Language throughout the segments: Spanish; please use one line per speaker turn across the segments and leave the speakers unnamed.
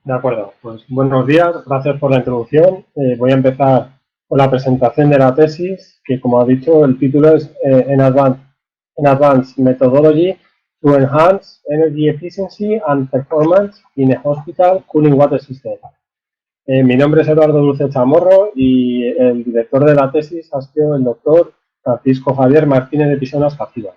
De acuerdo, pues buenos días, gracias por la introducción. Voy a empezar con la presentación de la tesis, que como ha dicho, el título es in Advanced Methodology to Enhance Energy Efficiency and Performance in a Hospital Cooling Water System. Mi nombre es Eduardo Dulce Chamorro y el director de la tesis ha sido el doctor Francisco Javier Martínez de Pisonas Jaciba.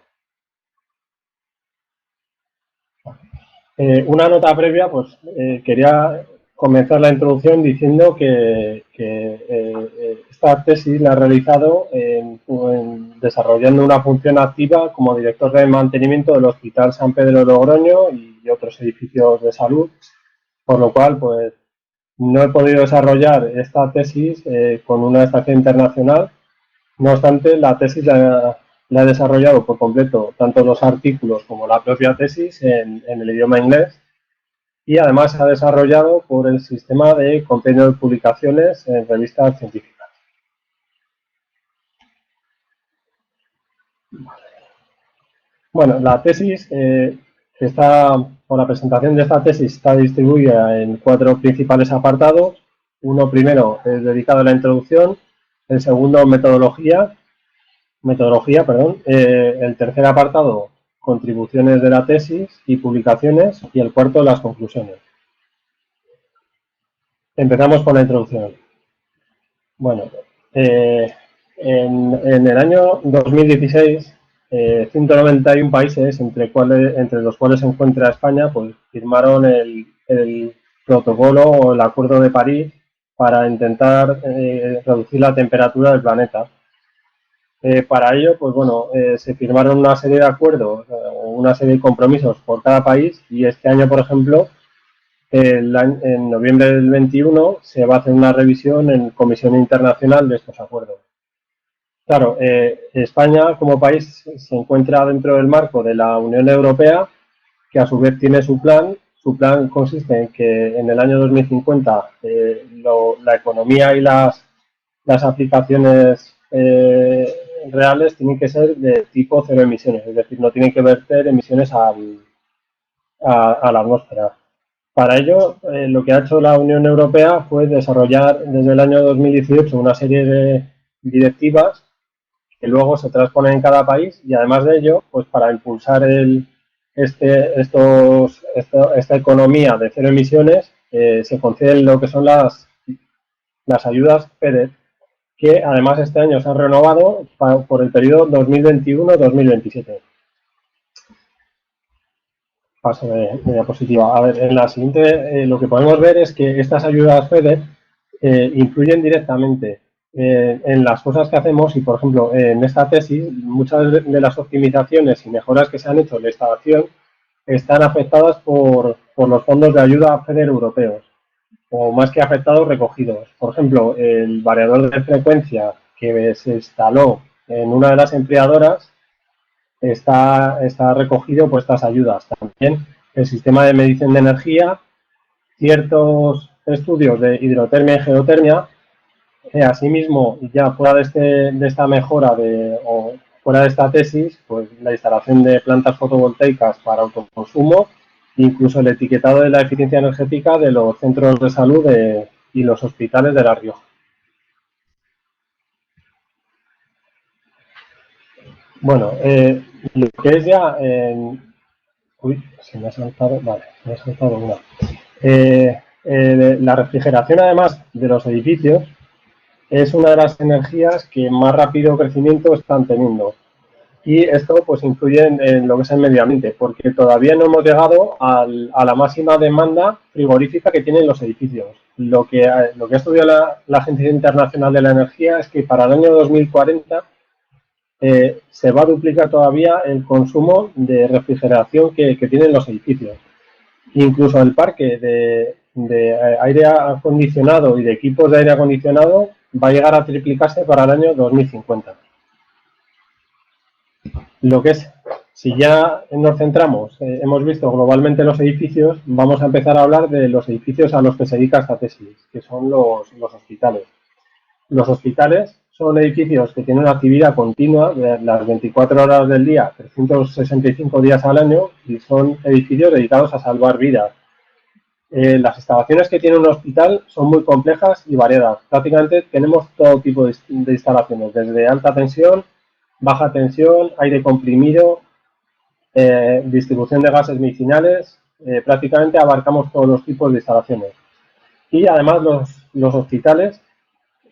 Una nota previa, pues quería comenzar la introducción diciendo que esta tesis la he realizado desarrollando una función activa como director de mantenimiento del Hospital San Pedro de Logroño y otros edificios de salud, por lo cual pues no he podido desarrollar esta tesis con una estancia internacional. No obstante, la tesis la he desarrollado por completo, tanto los artículos como la propia tesis, en el idioma inglés, y además se ha desarrollado por el sistema de compendio de publicaciones en revistas científicas. Bueno, la tesis o la presentación de esta tesis está distribuida en 4 principales apartados. Uno primero es dedicado a la introducción, el segundo metodología, el tercer apartado, contribuciones de la tesis y publicaciones, y el cuarto, las conclusiones. Empezamos con la introducción. Bueno, en el año 2016, 191 países, entre los cuales se encuentra España, pues firmaron el protocolo o el Acuerdo de París para intentar reducir la temperatura del planeta. Para ello, pues bueno, se firmaron una serie de acuerdos, una serie de compromisos por cada país, y este año, por ejemplo, en noviembre del 21 se va a hacer una revisión en Comisión Internacional de estos acuerdos. Claro, España como país se encuentra dentro del marco de la Unión Europea, que a su vez tiene su plan. Su plan consiste en que en el año 2050 la economía y las aplicaciones reales tienen que ser de tipo cero emisiones, es decir, no tienen que verter emisiones a la atmósfera. Para ello, lo que ha hecho la Unión Europea fue desarrollar desde el año 2018 una serie de directivas que luego se transponen en cada país, y además de ello, pues para impulsar esta economía de cero emisiones, se conceden lo que son las ayudas FEDER, que además este año se han renovado por el periodo 2021-2027. Paso de diapositiva. A ver, en la siguiente lo que podemos ver es que estas ayudas FEDER influyen directamente en las cosas que hacemos, y por ejemplo en esta tesis muchas de las optimizaciones y mejoras que se han hecho en la instalación están afectadas por los fondos de ayuda FEDER europeos, o más que afectados, recogidos. Por ejemplo, el variador de frecuencia que se instaló en una de las empleadoras está recogido por estas ayudas. También el sistema de medición de energía, ciertos estudios de hidrotermia y geotermia. Asimismo, ya fuera de esta mejora o fuera de esta tesis, pues la instalación de plantas fotovoltaicas para autoconsumo, incluso el etiquetado de la eficiencia energética de los centros de salud y los hospitales de La Rioja. Bueno, lo que es ya... uy, se me ha saltado... Vale, se me ha saltado una. La refrigeración, además de los edificios, es una de las energías que más rápido crecimiento están teniendo. Y esto pues influye en lo que es el medio ambiente, porque todavía no hemos llegado a la máxima demanda frigorífica que tienen los edificios. Lo que ha estudiado la Agencia Internacional de la Energía es que para el año 2040 se va a duplicar todavía el consumo de refrigeración que tienen los edificios. Incluso el parque de aire acondicionado y de equipos de aire acondicionado va a llegar a triplicarse para el año 2050. Lo que es, si ya nos centramos, hemos visto globalmente los edificios, vamos a empezar a hablar de los edificios a los que se dedica esta tesis, que son los hospitales. Los hospitales son edificios que tienen una actividad continua de las 24 horas del día, 365 días al año, y son edificios dedicados a salvar vidas. Las instalaciones que tiene un hospital son muy complejas y variadas. Prácticamente tenemos todo tipo de instalaciones, desde alta tensión, baja tensión, aire comprimido, distribución de gases medicinales. Prácticamente abarcamos todos los tipos de instalaciones. Y además los hospitales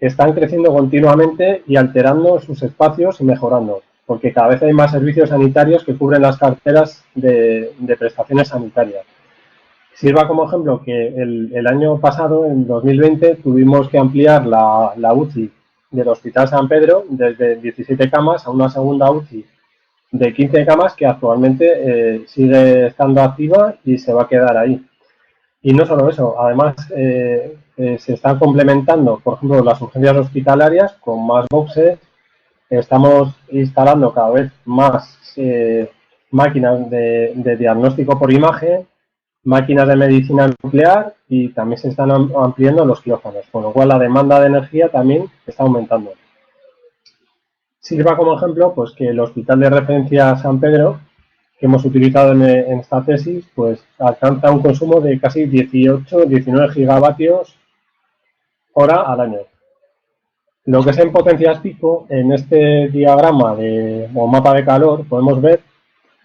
están creciendo continuamente y alterando sus espacios y mejorando, porque cada vez hay más servicios sanitarios que cubren las carteras de prestaciones sanitarias. Sirva como ejemplo que el año pasado, en 2020, tuvimos que ampliar la UCI del Hospital San Pedro desde 17 camas a una segunda UCI de 15 camas que actualmente sigue estando activa y se va a quedar ahí. Y no solo eso, además se están complementando, por ejemplo, las urgencias hospitalarias con más boxes. Estamos instalando cada vez más máquinas de diagnóstico por imagen, máquinas de medicina nuclear y también se están ampliando los quirófanos, con lo cual la demanda de energía también está aumentando. Sirva como ejemplo pues que el Hospital de Referencia San Pedro, que hemos utilizado en esta tesis, pues alcanza un consumo de casi 18-19 gigavatios hora al año. Lo que es en potencias pico, en este diagrama o mapa de calor, podemos ver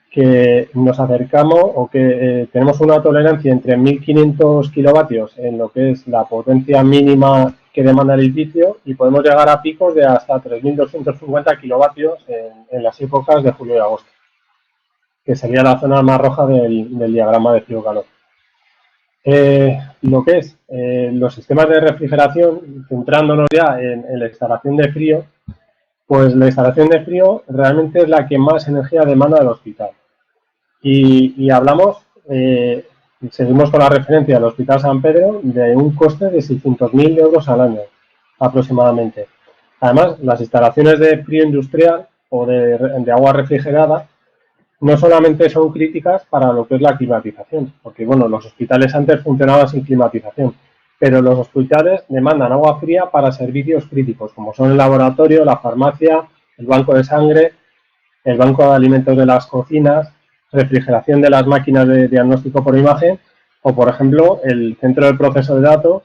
que nos acercamos o que tenemos una tolerancia entre 1500 kilovatios en lo que es la potencia mínima que demanda el edificio y podemos llegar a picos de hasta 3250 kilovatios en las épocas de julio y agosto, que sería la zona más roja del diagrama de frío-calor. Lo que es los sistemas de refrigeración, centrándonos ya en la instalación de frío, pues la instalación de frío realmente es la que más energía demanda del hospital. Y hablamos, seguimos con la referencia del Hospital San Pedro, de un coste de 600.000 euros al año, aproximadamente. Además, las instalaciones de frío industrial o de agua refrigerada no solamente son críticas para lo que es la climatización, porque bueno, los hospitales antes funcionaban sin climatización, pero los hospitales demandan agua fría para servicios críticos, como son el laboratorio, la farmacia, el banco de sangre, el banco de alimentos de las cocinas, refrigeración de las máquinas de diagnóstico por imagen, o por ejemplo, el centro de proceso de datos,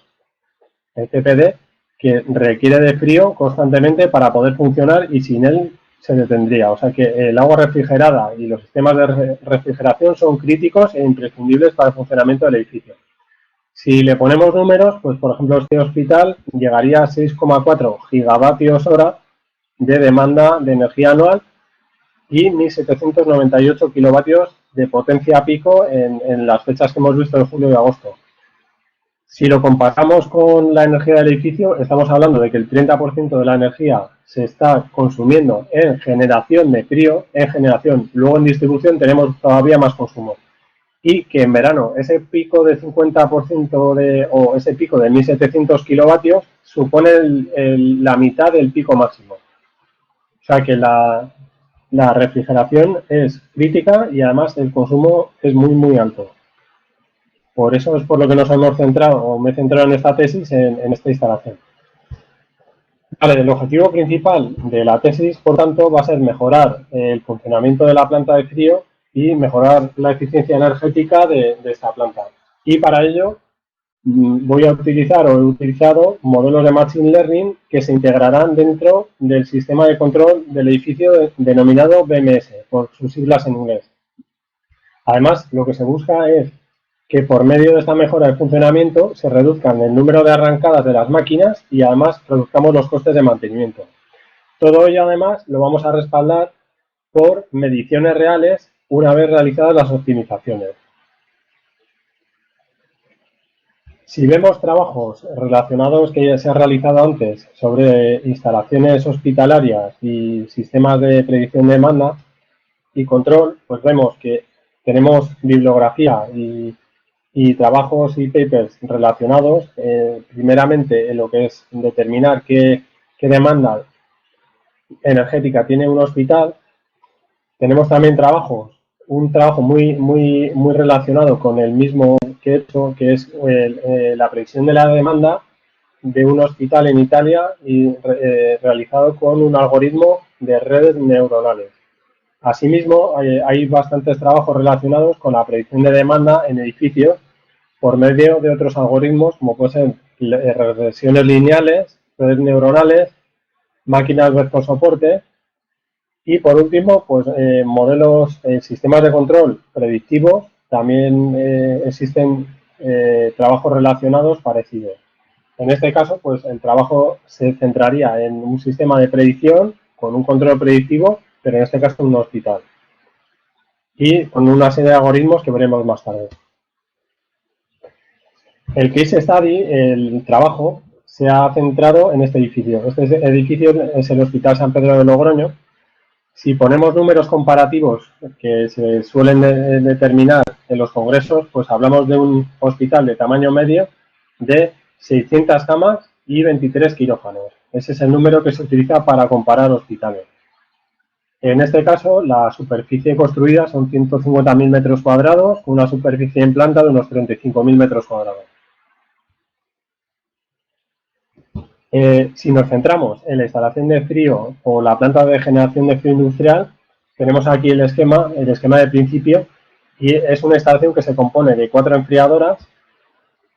el CPD, que requiere de frío constantemente para poder funcionar y sin él se detendría. O sea que el agua refrigerada y los sistemas de refrigeración son críticos e imprescindibles para el funcionamiento del edificio. Si le ponemos números, pues por ejemplo este hospital llegaría a 6,4 gigavatios hora de demanda de energía anual y 1.798 kilovatios de potencia pico en las fechas que hemos visto de julio y agosto. Si lo comparamos con la energía del edificio, estamos hablando de que el 30% de la energía se está consumiendo en generación de frío, en generación, luego en distribución tenemos todavía más consumo. Y que en verano ese pico de 50% o ese pico de 1.700 kilovatios supone la mitad del pico máximo. O sea que la refrigeración es crítica y además el consumo es muy, muy alto. Por eso es por lo que nos hemos centrado, o me he centrado en esta tesis, en esta instalación. Vale, el objetivo principal de la tesis, por tanto, va a ser mejorar el funcionamiento de la planta de frío y mejorar la eficiencia energética de esta planta. Y para ello voy a utilizar o he utilizado modelos de Machine Learning que se integrarán dentro del sistema de control del edificio denominado BMS, por sus siglas en inglés. Además, lo que se busca es que por medio de esta mejora de funcionamiento se reduzcan el número de arrancadas de las máquinas y además reduzcamos los costes de mantenimiento. Todo ello además lo vamos a respaldar por mediciones reales una vez realizadas las optimizaciones. Si vemos trabajos relacionados que ya se han realizado antes sobre instalaciones hospitalarias y sistemas de predicción de demanda y control, pues vemos que tenemos bibliografía y trabajos y papers relacionados, primeramente en lo que es determinar qué demanda energética tiene un hospital. Tenemos también un trabajo muy relacionado con el mismo que he hecho, que es la predicción de la demanda de un hospital en Italia y realizado con un algoritmo de redes neuronales. Asimismo, hay bastantes trabajos relacionados con la predicción de demanda en edificios por medio de otros algoritmos como pueden ser regresiones lineales, redes neuronales, máquinas vector soporte y por último pues modelos, sistemas de control predictivos. También existen trabajos relacionados parecidos. En este caso, pues el trabajo se centraría en un sistema de predicción con un control predictivo, pero en este caso en un hospital. Y con una serie de algoritmos que veremos más tarde. El case study, el trabajo, se ha centrado en este edificio. Este edificio es el Hospital San Pedro de Logroño. Si ponemos números comparativos que se suelen determinar en los congresos, pues hablamos de un hospital de tamaño medio de 600 camas y 23 quirófanos. Ese es el número que se utiliza para comparar hospitales. En este caso, la superficie construida son 150.000 metros cuadrados, con una superficie en planta de unos 35.000 metros cuadrados. Si nos centramos en la instalación de frío o la planta de generación de frío industrial, tenemos aquí el esquema de principio, y es una instalación que se compone de 4 enfriadoras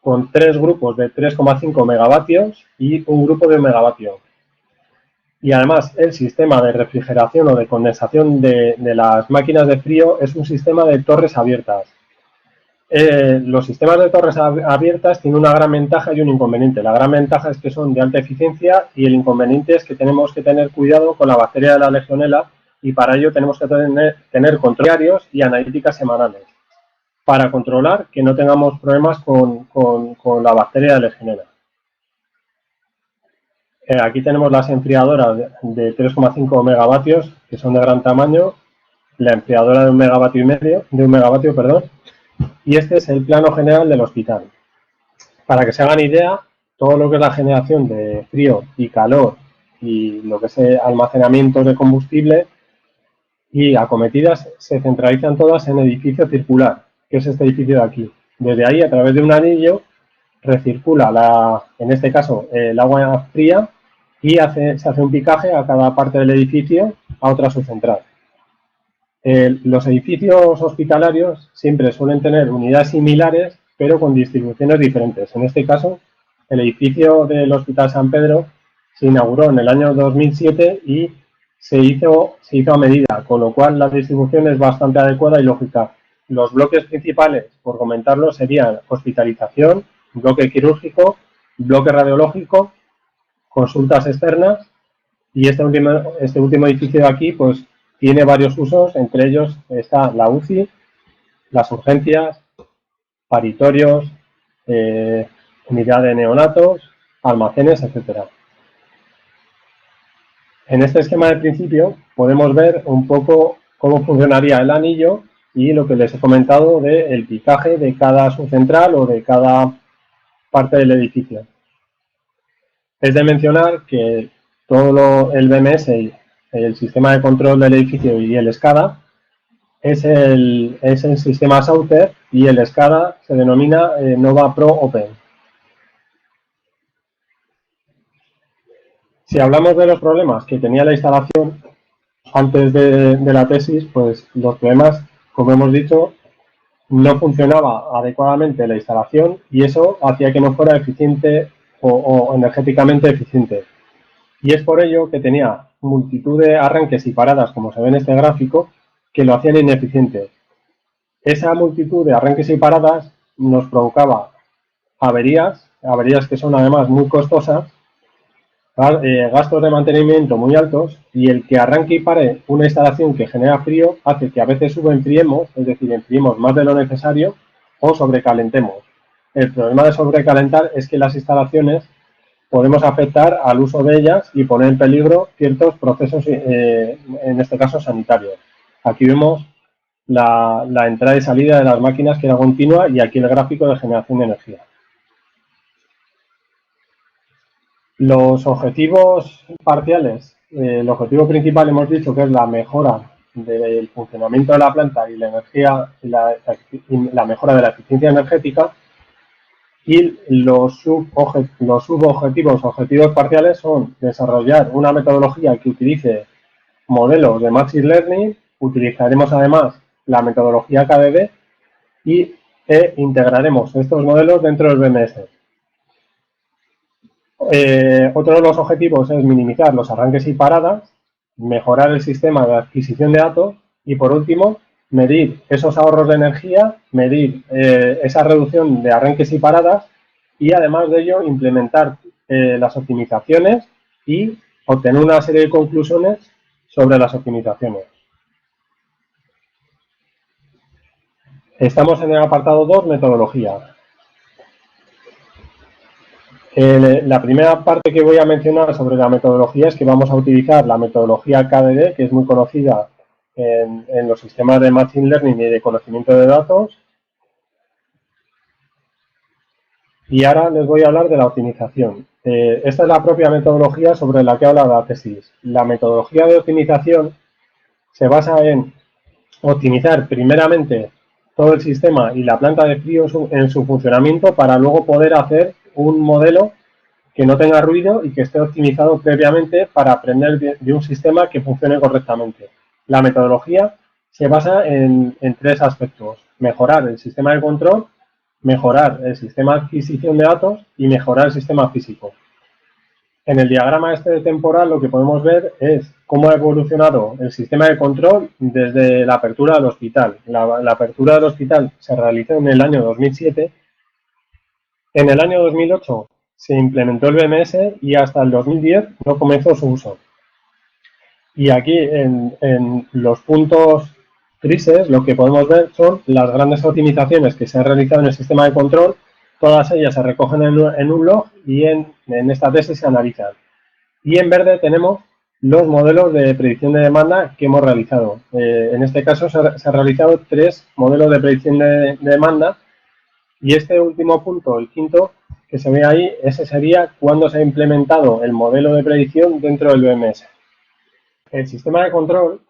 con 3 grupos de 3,5 megavatios y un grupo de 1 megavatio. Y además el sistema de refrigeración o de condensación de las máquinas de frío es un sistema de torres abiertas. Los sistemas de torres abiertas tienen una gran ventaja y un inconveniente. La gran ventaja es que son de alta eficiencia y el inconveniente es que tenemos que tener cuidado con la bacteria de la Legionela y para ello tenemos que tener controles diarios y analíticas semanales para controlar que no tengamos problemas con la bacteria de Legionela. Aquí tenemos las enfriadoras de 3,5 megavatios que son de gran tamaño, la enfriadora de 1 megavatio, y este es el plano general del hospital. Para que se hagan idea, todo lo que es la generación de frío y calor y lo que es almacenamiento de combustible y acometidas se centralizan todas en el edificio circular, que es este edificio de aquí. Desde ahí, a través de un anillo, recircula, en este caso, el agua fría y se hace un picaje a cada parte del edificio a otra subcentral. Los edificios hospitalarios siempre suelen tener unidades similares, pero con distribuciones diferentes. En este caso, el edificio del Hospital San Pedro se inauguró en el año 2007 y se hizo a medida, con lo cual la distribución es bastante adecuada y lógica. Los bloques principales, por comentarlo, serían hospitalización, bloque quirúrgico, bloque radiológico, consultas externas, y este último edificio de aquí, pues tiene varios usos, entre ellos está la UCI, las urgencias, paritorios, unidad de neonatos, almacenes, etc. En este esquema de principio podemos ver un poco cómo funcionaría el anillo y lo que les he comentado del picaje de cada subcentral o de cada parte del edificio. Es de mencionar que todo el BMS, el sistema de control del edificio y el SCADA, es el sistema Sauter y el SCADA se denomina Nova Pro Open. Si hablamos de los problemas que tenía la instalación antes de la tesis, pues los problemas, como hemos dicho, no funcionaba adecuadamente la instalación y eso hacía que no fuera eficiente o energéticamente eficiente. Y es por ello que tenía multitud de arranques y paradas, como se ve en este gráfico, que lo hacían ineficiente. Esa multitud de arranques y paradas nos provocaba averías que son además muy costosas, gastos de mantenimiento muy altos, y el que arranque y pare una instalación que genera frío hace que a veces subenfriemos, es decir, enfriemos más de lo necesario o sobrecalentemos. El problema de sobrecalentar es que las instalaciones podemos afectar al uso de ellas y poner en peligro ciertos procesos, en este caso sanitarios. Aquí vemos la entrada y salida de las máquinas, que era continua, y aquí el gráfico de generación de energía. Los objetivos parciales, el objetivo principal hemos dicho que es la mejora del funcionamiento de la planta y la energía y la mejora de la eficiencia energética, y los objetivos parciales son desarrollar una metodología que utilice modelos de Machine Learning. Utilizaremos además la metodología KDD y e integraremos estos modelos dentro del BMS. Otro de los objetivos es minimizar los arranques y paradas, mejorar el sistema de adquisición de datos y, por último, medir esos ahorros de energía, medir esa reducción de arranques y paradas y, además de ello, implementar las optimizaciones y obtener una serie de conclusiones sobre las optimizaciones. Estamos en el apartado 2, metodología. La primera parte que voy a mencionar sobre la metodología es que vamos a utilizar la metodología KDD, que es muy conocida en los sistemas de Machine Learning y de conocimiento de datos. Y ahora les voy a hablar de la optimización. Esta es la propia metodología sobre la que habla la tesis. La metodología de optimización se basa en optimizar primeramente todo el sistema y la planta de frío en su funcionamiento para luego poder hacer un modelo que no tenga ruido y que esté optimizado previamente para aprender de un sistema que funcione correctamente. La metodología se basa en tres aspectos: mejorar el sistema de control, mejorar el sistema de adquisición de datos y mejorar el sistema físico. En el diagrama este temporal lo que podemos ver es cómo ha evolucionado el sistema de control desde la apertura del hospital. La apertura del hospital se realizó en el año 2007. En el año 2008 se implementó el BMS y hasta el 2010 no comenzó su uso. Y aquí en los puntos grises lo que podemos ver son las grandes optimizaciones que se han realizado en el sistema de control. Todas ellas se recogen en un log y en esta tesis se analizan. Y en verde tenemos los modelos de predicción de demanda que hemos realizado. En este caso se han realizado 3 modelos de predicción de demanda. Y este último punto, el quinto, que se ve ahí, ese sería cuando se ha implementado el modelo de predicción dentro del BMS. El sistema de control,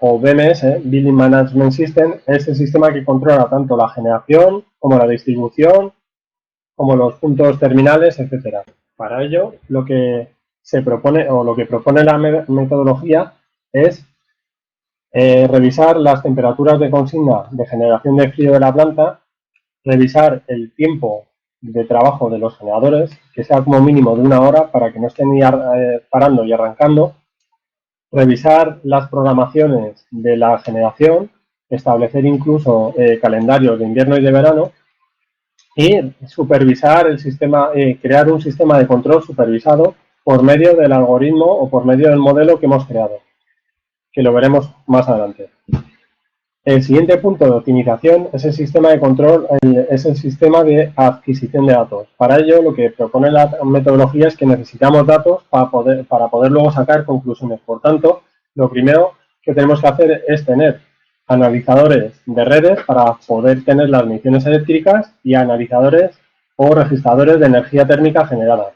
o BMS, Building Management System, es el sistema que controla tanto la generación como la distribución, como los puntos terminales, etc. Para ello, lo que se propone, o lo que propone la metodología, es revisar las temperaturas de consigna de generación de frío de la planta, revisar el tiempo de trabajo de los generadores, que sea como mínimo de 1 hora para que no estén parando y arrancando, revisar las programaciones de la generación, establecer incluso calendarios de invierno y de verano y supervisar el sistema, crear un sistema de control supervisado por medio del algoritmo o por medio del modelo que hemos creado, que lo veremos más adelante. El siguiente punto de optimización es el sistema de control, es el sistema de adquisición de datos. Para ello, lo que propone la metodología es que necesitamos datos para poder luego sacar conclusiones. Por tanto, lo primero que tenemos que hacer es tener analizadores de redes para poder tener las mediciones eléctricas y analizadores o registradores de energía térmica generada.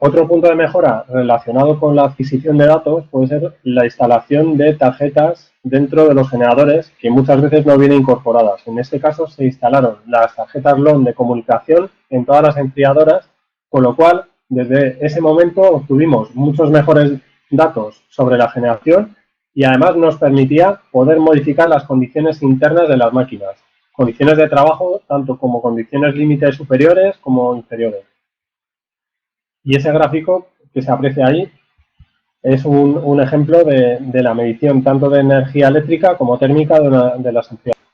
Otro punto de mejora relacionado con la adquisición de datos puede ser la instalación de tarjetas dentro de los generadores que muchas veces no vienen incorporadas. En este caso se instalaron las tarjetas LON de comunicación en todas las enfriadoras, con lo cual desde ese momento obtuvimos muchos mejores datos sobre la generación y además nos permitía poder modificar las condiciones internas de las máquinas, condiciones de trabajo tanto como condiciones límites superiores como inferiores. Y ese gráfico que se aprecia ahí es un ejemplo de la medición tanto de energía eléctrica como térmica de las enfriadoras.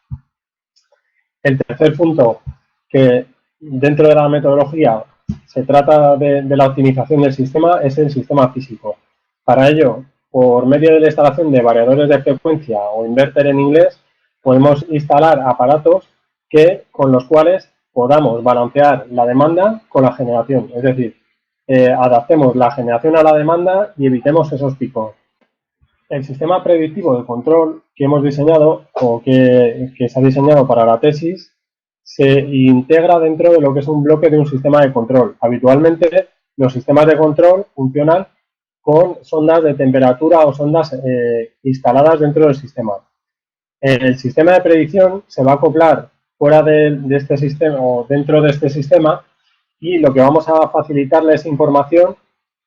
El tercer punto, que dentro de la metodología se trata de la optimización del sistema, es el sistema físico. Para ello, por medio de la instalación de variadores de frecuencia o inverter en inglés, podemos instalar aparatos con los cuales podamos balancear la demanda con la generación. Es decir, adaptemos la generación a la demanda y evitemos esos picos. El sistema predictivo de control que hemos diseñado o que se ha diseñado para la tesis se integra dentro de lo que es un bloque de un sistema de control. Habitualmente los sistemas de control funcionan con sondas de temperatura o sondas instaladas dentro del sistema. El sistema de predicción se va a acoplar fuera de este sistema o dentro de este sistema y lo que vamos a facilitarle es información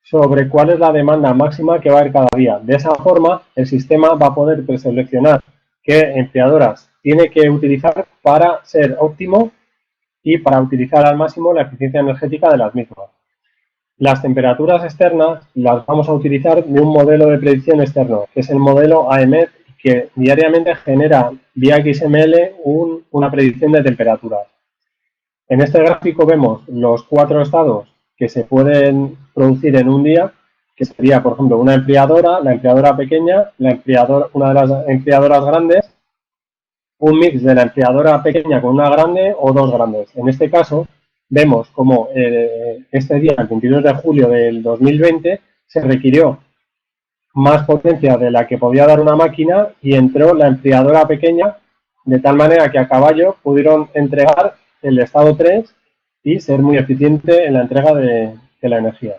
sobre cuál es la demanda máxima que va a haber cada día. De esa forma, el sistema va a poder preseleccionar qué enfriadoras tiene que utilizar para ser óptimo y para utilizar al máximo la eficiencia energética de las mismas. Las temperaturas externas las vamos a utilizar de un modelo de predicción externo, que es el modelo AEMET, que diariamente genera vía XML una predicción de temperaturas. En este gráfico vemos los 4 estados que se pueden producir en un día, que sería, por ejemplo, una enfriadora, la enfriadora pequeña, una de las enfriadoras grandes, un mix de la enfriadora pequeña con una grande o dos grandes. En este caso, vemos como este día, el 22 de julio del 2020, se requirió más potencia de la que podía dar una máquina y entró la enfriadora pequeña, de tal manera que a caballo pudieron entregar el estado 3 y ser muy eficiente en la entrega de la energía.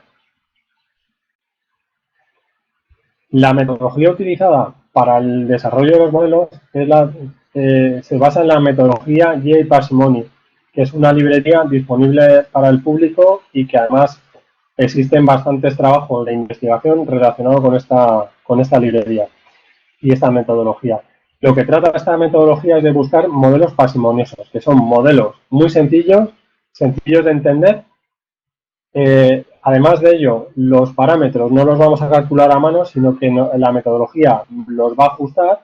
La metodología utilizada para el desarrollo de los modelos se basa en la metodología J. Parsimony, que es una librería disponible para el público y que además existen bastantes trabajos de investigación relacionados con esta librería y esta metodología. Lo que trata esta metodología es de buscar modelos parsimoniosos, que son modelos muy sencillos de entender. Además de ello, los parámetros no los vamos a calcular a mano, sino que la metodología los va a ajustar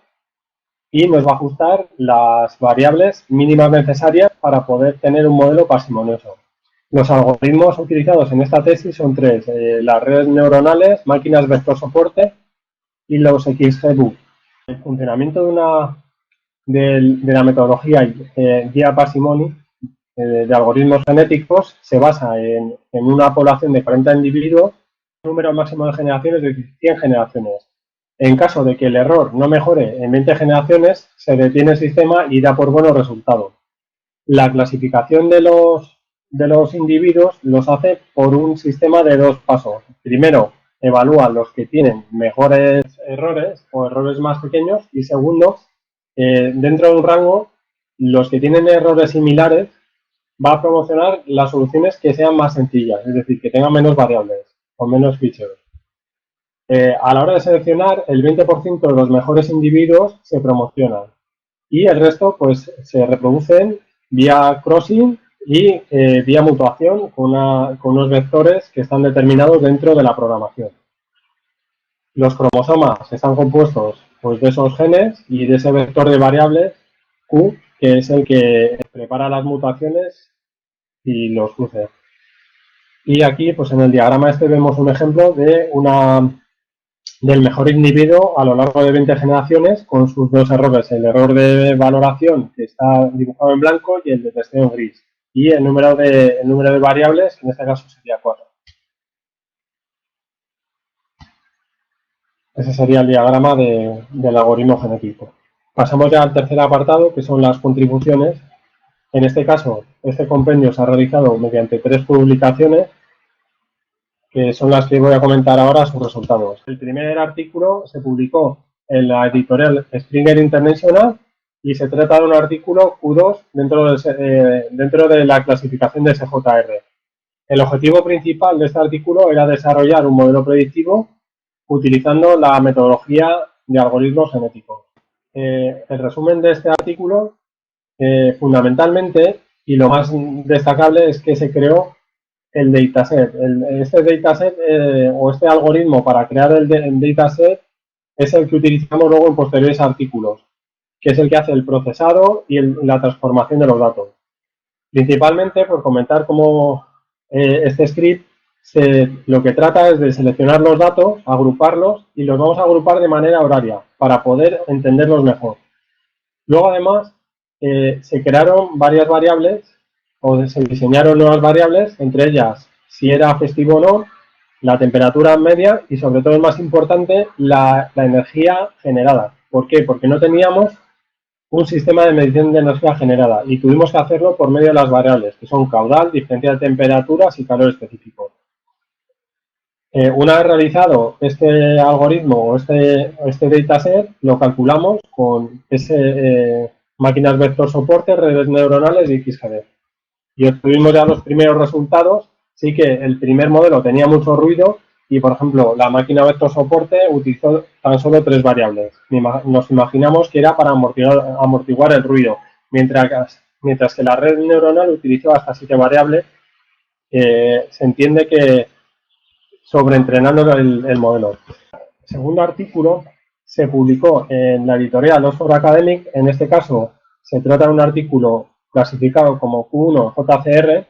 y nos va a ajustar las variables mínimas necesarias para poder tener un modelo parsimonioso. Los algoritmos utilizados en esta tesis son 3, las redes neuronales, máquinas vector soporte y los XGBoost. El funcionamiento de la metodología Guía Parsimony de algoritmos genéticos se basa en una población de 40 individuos, un número máximo de generaciones de 100 generaciones. En caso de que el error no mejore en 20 generaciones, se detiene el sistema y da por buenos resultados. La clasificación de los individuos los hace por un sistema de 2 pasos. Primero, evalúa los que tienen mejores errores o errores más pequeños y segundo, dentro de un rango, los que tienen errores similares va a promocionar las soluciones que sean más sencillas, es decir, que tengan menos variables o menos features. A la hora de seleccionar, el 20% de los mejores individuos se promocionan y el resto pues se reproducen vía crossing y vía mutuación con unos vectores que están determinados dentro de la programación. Los cromosomas están compuestos pues, de esos genes y de ese vector de variables Q, que es el que prepara las mutaciones y los cruces. Y aquí, pues en el diagrama este vemos un ejemplo del mejor individuo a lo largo de 20 generaciones con sus 2 errores, el error de valoración que está dibujado en blanco y el de testeo en gris. Y el número de variables, que en este caso sería 4. Ese sería el diagrama del algoritmo genético. Pasamos ya al tercer apartado, que son las contribuciones. En este caso, este compendio se ha realizado mediante 3 publicaciones, que son las que voy a comentar ahora sus resultados. El primer artículo se publicó en la editorial Springer International y se trata de un artículo Q2 dentro de la clasificación de SJR. El objetivo principal de este artículo era desarrollar un modelo predictivo utilizando la metodología de algoritmos genéticos. El resumen de este artículo, fundamentalmente, y lo más destacable es que se creó el dataset. Este dataset o este algoritmo para crear el dataset es el que utilizamos luego en posteriores artículos, que es el que hace el procesado y la transformación de los datos. Principalmente, por comentar cómo este script lo que trata es de seleccionar los datos, agruparlos y los vamos a agrupar de manera horaria para poder entenderlos mejor. Luego, además, se crearon varias variables o se diseñaron nuevas variables, entre ellas si era festivo o no, la temperatura media y, sobre todo, el más importante, la energía generada. ¿Por qué? Porque no teníamos un sistema de medición de energía generada y tuvimos que hacerlo por medio de las variables, que son caudal, diferencia de temperaturas y calor específico. Una vez realizado este algoritmo o este dataset, lo calculamos con máquinas vector soporte, redes neuronales y XGBoost. Y obtuvimos ya los primeros resultados. Sí que el primer modelo tenía mucho ruido y, por ejemplo, la máquina vector soporte utilizó tan solo 3 variables. Nos imaginamos que era para amortiguar el ruido, mientras que la red neuronal utilizó hasta 7 variables. Se entiende que sobreentrenando el modelo. El segundo artículo se publicó en la editorial Oxford Academic. En este caso se trata de un artículo clasificado como Q1 JCR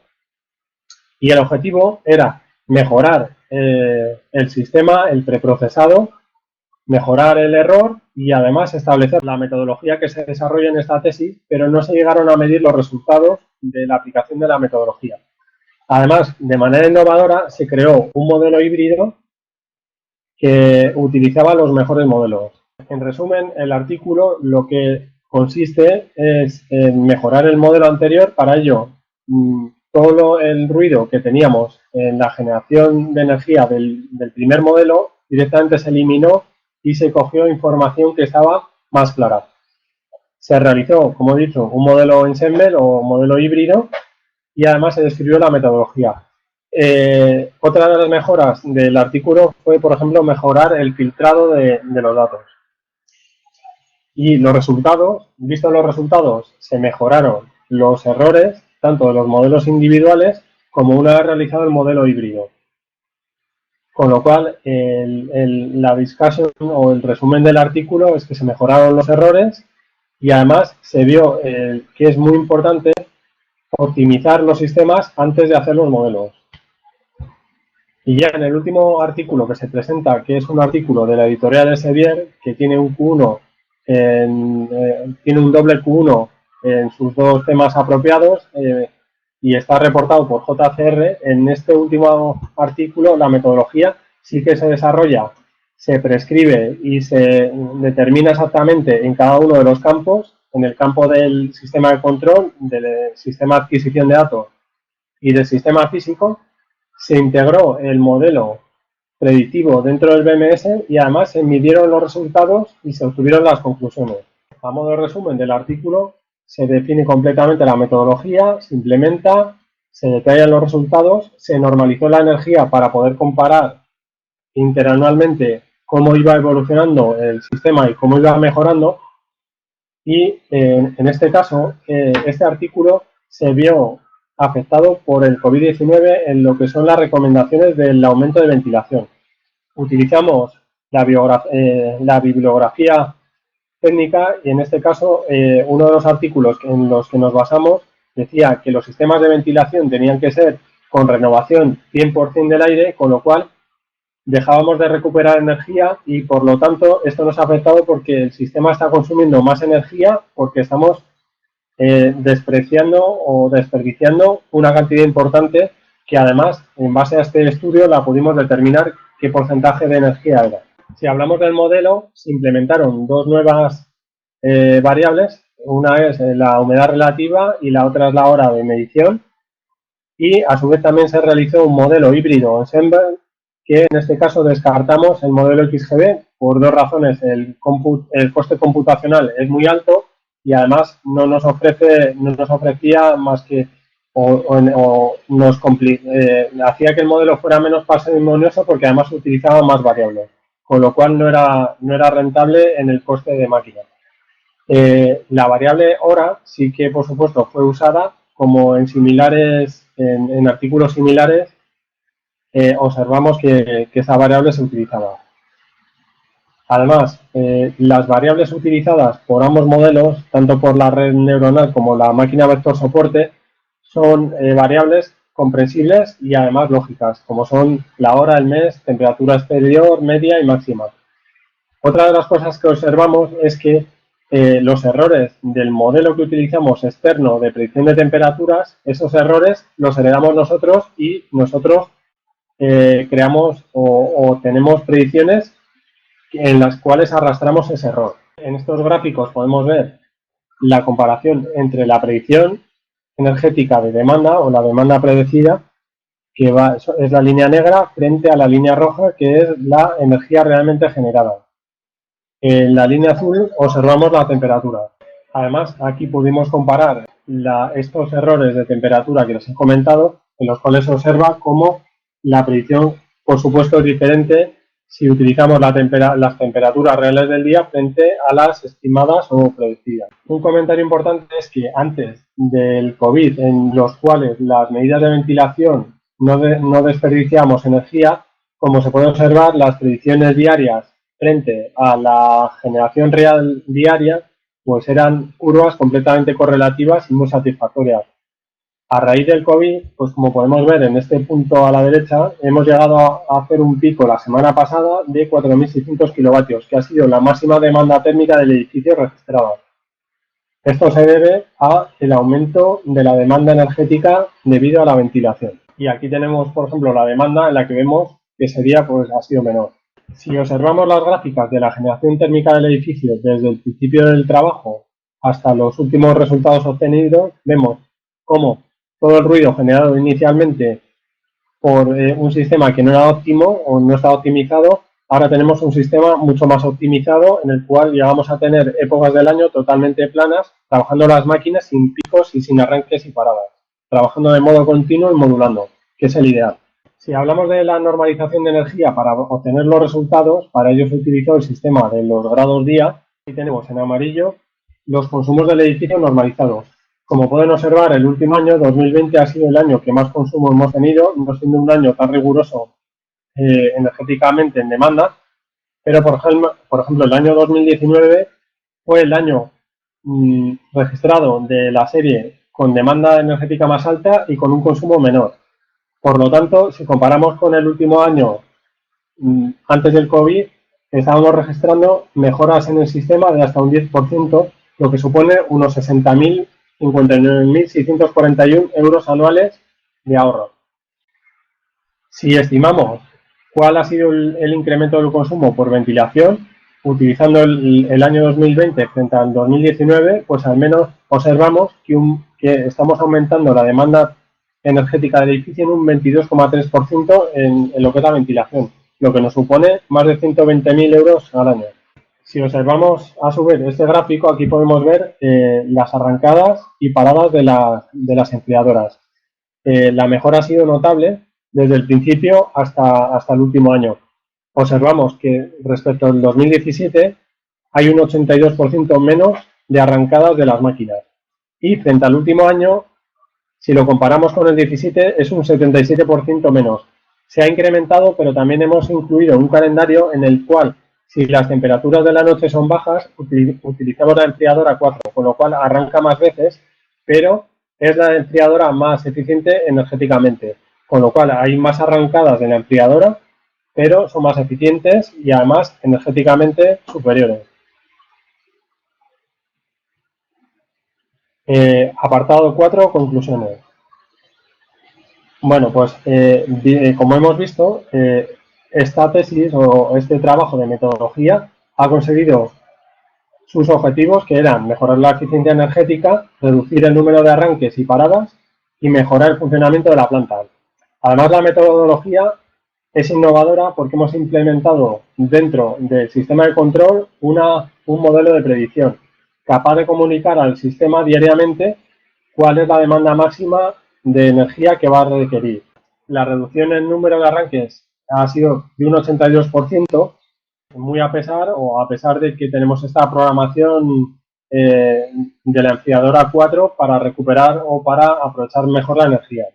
y el objetivo era mejorar el sistema, el preprocesado, mejorar el error y además establecer la metodología que se desarrolla en esta tesis, pero no se llegaron a medir los resultados de la aplicación de la metodología. Además, de manera innovadora, se creó un modelo híbrido que utilizaba los mejores modelos. En resumen, el artículo lo que consiste es en mejorar el modelo anterior. Para ello, todo el ruido que teníamos en la generación de energía del primer modelo directamente se eliminó y se cogió información que estaba más clara. Se realizó, como he dicho, un modelo ensemble o modelo híbrido y además se describió la metodología. Otra de las mejoras del artículo fue, por ejemplo, mejorar el filtrado de los datos. Y los resultados, vistos los resultados, se mejoraron los errores, tanto de los modelos individuales como una vez realizado el modelo híbrido. Con lo cual, la discussion o el resumen del artículo es que se mejoraron los errores y además se vio que es muy importante optimizar los sistemas antes de hacer los modelos. Y ya en el último artículo que se presenta, que es un artículo de la editorial Elsevier, que tiene un Q1, tiene un doble Q1 en sus dos temas apropiados y está reportado por JCR. En este último artículo, la metodología sí que se desarrolla, se prescribe y se determina exactamente en cada uno de los campos, en el campo del sistema de control, del sistema de adquisición de datos y del sistema físico. Se integró el modelo predictivo dentro del BMS y además se midieron los resultados y se obtuvieron las conclusiones. A modo de resumen del artículo, se define completamente la metodología, se implementa, se detallan los resultados, se normalizó la energía para poder comparar interanualmente cómo iba evolucionando el sistema y cómo iba mejorando. Y en este caso, este artículo se vio afectado por el COVID-19 en lo que son las recomendaciones del aumento de ventilación. Utilizamos la bibliografía técnica y en este caso uno de los artículos en los que nos basamos decía que los sistemas de ventilación tenían que ser con renovación 100% del aire, con lo cual dejábamos de recuperar energía y por lo tanto esto nos ha afectado porque el sistema está consumiendo más energía porque estamos despreciando o desperdiciando una cantidad importante que además en base a este estudio la pudimos determinar qué porcentaje de energía era. Si hablamos del modelo, se implementaron dos nuevas variables, una es la humedad relativa y la otra es la hora de medición y a su vez también se realizó un modelo híbrido ensemble que en este caso descartamos el modelo XGB por dos razones. El coste computacional es muy alto y además no nos ofrecía más que hacía que el modelo fuera menos parsimonioso porque además utilizaba más variables, con lo cual no era rentable en el coste de máquina. La variable hora sí que por supuesto fue usada como en artículos similares observamos que esa variable se utilizaba. Además, las variables utilizadas por ambos modelos, tanto por la red neuronal como la máquina vector soporte, son variables comprensibles y además lógicas, como son la hora, el mes, temperatura exterior, media y máxima. Otra de las cosas que observamos es que los errores del modelo que utilizamos externo de predicción de temperaturas, esos errores los heredamos nosotros y nosotros creamos o tenemos predicciones en las cuales arrastramos ese error. En estos gráficos podemos ver la comparación entre la predicción energética de demanda o la demanda predecida, que es la línea negra, frente a la línea roja, que es la energía realmente generada. En la línea azul observamos la temperatura. Además, aquí pudimos comparar estos errores de temperatura que les he comentado, en los cuales se observa cómo la predicción por supuesto, es diferente si utilizamos las temperaturas reales del día frente a las estimadas o predecidas. Un comentario importante es que antes del COVID, en los cuales las medidas de ventilación no desperdiciamos energía, como se puede observar, las predicciones diarias frente a la generación real diaria, pues eran curvas completamente correlativas y muy satisfactorias. A raíz del COVID, pues como podemos ver en este punto a la derecha, hemos llegado a hacer un pico la semana pasada de 4.600 kilovatios, que ha sido la máxima demanda térmica del edificio registrada. Esto se debe al aumento de la demanda energética debido a la ventilación. Y aquí tenemos, por ejemplo, la demanda en la que vemos que ese día pues, ha sido menor. Si observamos las gráficas de la generación térmica del edificio desde el principio del trabajo hasta los últimos resultados obtenidos, vemos cómo todo el ruido generado inicialmente por un sistema que no era óptimo o no estaba optimizado, ahora tenemos un sistema mucho más optimizado en el cual llegamos a tener épocas del año totalmente planas, trabajando las máquinas sin picos y sin arranques y paradas, trabajando de modo continuo y modulando, que es el ideal. Si hablamos de la normalización de energía para obtener los resultados, para ello se utilizó el sistema de los grados día. Aquí tenemos en amarillo los consumos del edificio normalizados. Como pueden observar, el último año, 2020, ha sido el año que más consumo hemos tenido, no siendo un año tan riguroso energéticamente en demanda, pero por ejemplo el año 2019 fue el año registrado de la serie con demanda energética más alta y con un consumo menor. Por lo tanto, si comparamos con el último año antes del COVID, estábamos registrando mejoras en el sistema de hasta un 10%, lo que supone unos 59.641 euros anuales de ahorro. Si estimamos cuál ha sido el incremento del consumo por ventilación, utilizando el año 2020 frente al 2019, pues al menos observamos que estamos aumentando la demanda energética del edificio en un 22,3% en lo que es la ventilación, lo que nos supone más de 120.000 euros al año. Si observamos a su vez este gráfico, aquí podemos ver las arrancadas y paradas de las enfriadoras. La mejora ha sido notable desde el principio hasta el último año. Observamos que respecto al 2017 hay un 82% menos de arrancadas de las máquinas. Y frente al último año, si lo comparamos con el 17, es un 77% menos. Se ha incrementado, pero también hemos incluido un calendario en el cual, si las temperaturas de la noche son bajas, utilizamos la enfriadora 4, con lo cual arranca más veces, pero es la enfriadora más eficiente energéticamente, con lo cual hay más arrancadas de la enfriadora, pero son más eficientes y además energéticamente superiores. Apartado 4, conclusiones. Bueno, pues como hemos visto, esta tesis o este trabajo de metodología ha conseguido sus objetivos, que eran mejorar la eficiencia energética, reducir el número de arranques y paradas y mejorar el funcionamiento de la planta. Además, la metodología es innovadora porque hemos implementado dentro del sistema de control un modelo de predicción capaz de comunicar al sistema diariamente cuál es la demanda máxima de energía que va a requerir. La reducción en número de arranques ha sido de un 82%, muy a pesar de que tenemos esta programación de la enfriadora 4 para recuperar o para aprovechar mejor la energía.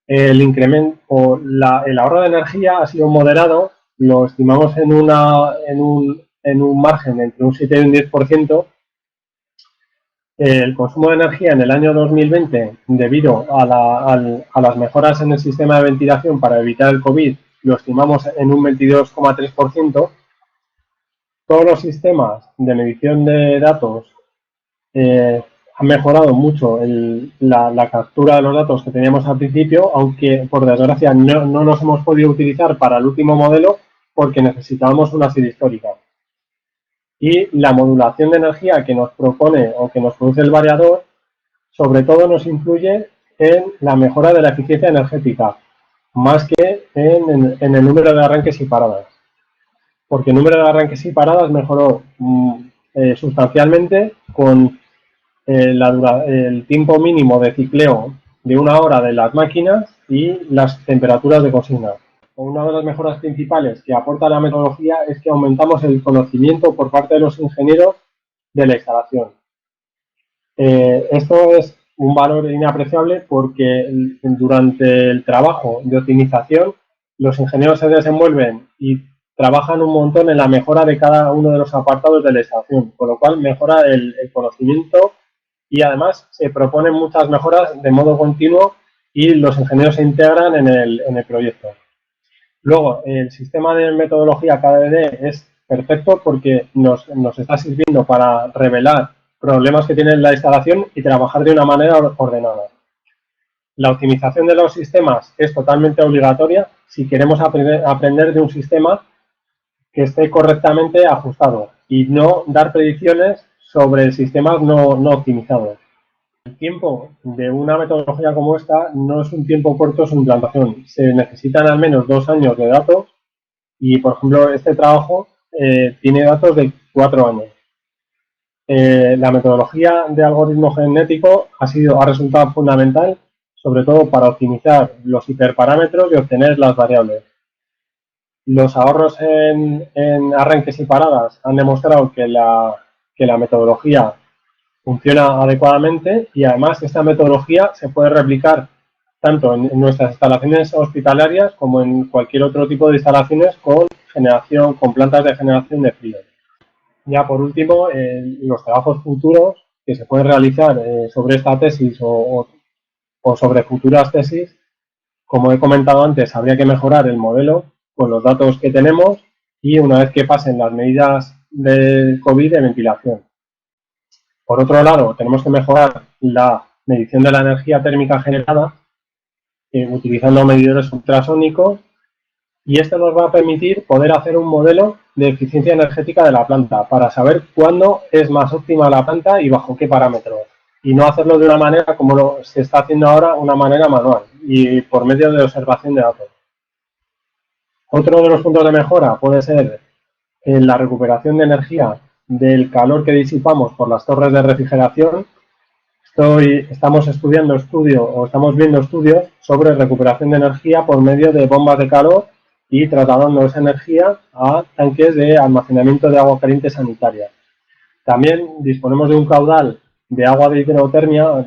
El incremento o el ahorro de energía ha sido moderado, lo estimamos en un margen entre un 7 y un 10%. El consumo de energía en el año 2020, debido a las mejoras en el sistema de ventilación para evitar el COVID, lo estimamos en un 22,3%. Todos los sistemas de medición de datos han mejorado mucho la captura de los datos que teníamos al principio, aunque por desgracia no los hemos podido utilizar para el último modelo porque necesitábamos una serie histórica. Y la modulación de energía que nos propone o que nos produce el variador, sobre todo nos influye en la mejora de la eficiencia energética, más que en el número de arranques y paradas. Porque el número de arranques y paradas mejoró sustancialmente con el tiempo mínimo de cicleo de 1 hora de las máquinas y las temperaturas de consigna. o una de las mejoras principales que aporta la metodología es que aumentamos el conocimiento por parte de los ingenieros de la instalación. Esto es un valor inapreciable porque durante el trabajo de optimización los ingenieros se desenvuelven y trabajan un montón en la mejora de cada uno de los apartados de la instalación, con lo cual mejora el conocimiento y además se proponen muchas mejoras de modo continuo y los ingenieros se integran en el proyecto. Luego, el sistema de metodología KDD es perfecto porque nos está sirviendo para revelar problemas que tiene la instalación y trabajar de una manera ordenada. La optimización de los sistemas es totalmente obligatoria si queremos aprender de un sistema que esté correctamente ajustado y no dar predicciones sobre sistemas no optimizados. El tiempo de una metodología como esta no es un tiempo corto su implantación. Se necesitan al menos 2 años de datos y, por ejemplo, este trabajo tiene datos de 4 años. La metodología de algoritmo genético ha resultado fundamental, sobre todo para optimizar los hiperparámetros y obtener las variables. Los ahorros en arranques y paradas han demostrado que la metodología funciona adecuadamente y además esta metodología se puede replicar tanto en nuestras instalaciones hospitalarias como en cualquier otro tipo de instalaciones con plantas de generación de frío. Ya por último, los trabajos futuros que se pueden realizar sobre esta tesis o sobre futuras tesis, como he comentado antes, habría que mejorar el modelo con los datos que tenemos y una vez que pasen las medidas de COVID de ventilación. Por otro lado, tenemos que mejorar la medición de la energía térmica generada utilizando medidores ultrasónicos y esto nos va a permitir poder hacer un modelo de eficiencia energética de la planta para saber cuándo es más óptima la planta y bajo qué parámetros y no hacerlo de una manera como se está haciendo ahora, una manera manual y por medio de observación de datos. Otro de los puntos de mejora puede ser la recuperación de energía del calor que disipamos por las torres de refrigeración. Estamos viendo estudios sobre recuperación de energía por medio de bombas de calor y trasladando esa energía a tanques de almacenamiento de agua caliente sanitaria. También disponemos de un caudal de agua de hidrotermia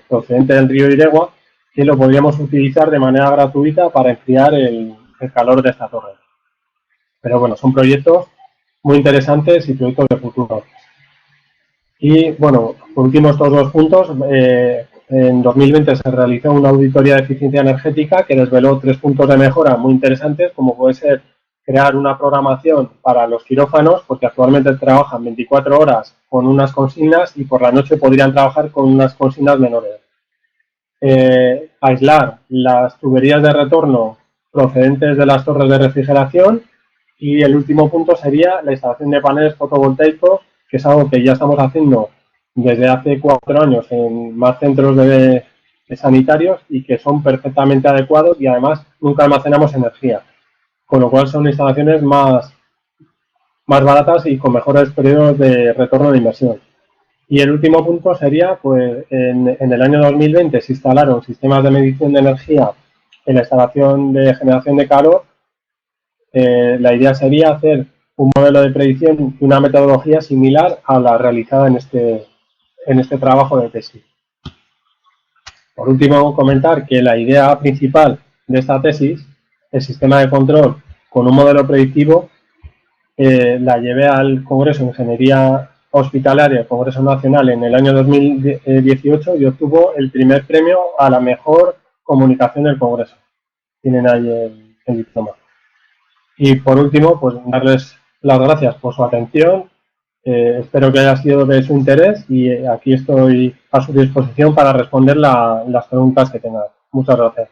procedente del río Iregua que lo podríamos utilizar de manera gratuita para enfriar el calor de esta torre. Pero bueno, son proyectos muy interesantes y proyectos de futuro. Y bueno, por último, estos 2 puntos. En 2020 se realizó una auditoría de eficiencia energética que desveló 3 puntos de mejora muy interesantes, como puede ser crear una programación para los quirófanos, porque actualmente trabajan 24 horas con unas consignas y por la noche podrían trabajar con unas consignas menores. Aislar las tuberías de retorno procedentes de las torres de refrigeración y el último punto sería la instalación de paneles fotovoltaicos, que es algo que ya estamos haciendo desde hace 4 años en más centros sanitarios y que son perfectamente adecuados y además nunca almacenamos energía, con lo cual son instalaciones más baratas y con mejores periodos de retorno de inversión. Y el último punto sería, pues, en el año 2020 se instalaron sistemas de medición de energía en la instalación de generación de calor. La idea sería hacer un modelo de predicción y una metodología similar a la realizada en este trabajo de tesis. Por último, comentar que la idea principal de esta tesis, el sistema de control con un modelo predictivo, la llevé al Congreso de Ingeniería Hospitalaria, el Congreso Nacional, en el año 2018 y obtuvo el primer premio a la mejor comunicación del Congreso. Tienen ahí el diploma. Y por último, pues darles las gracias por su atención. Espero que haya sido de su interés y aquí estoy a su disposición para responder las preguntas que tengan. Muchas gracias.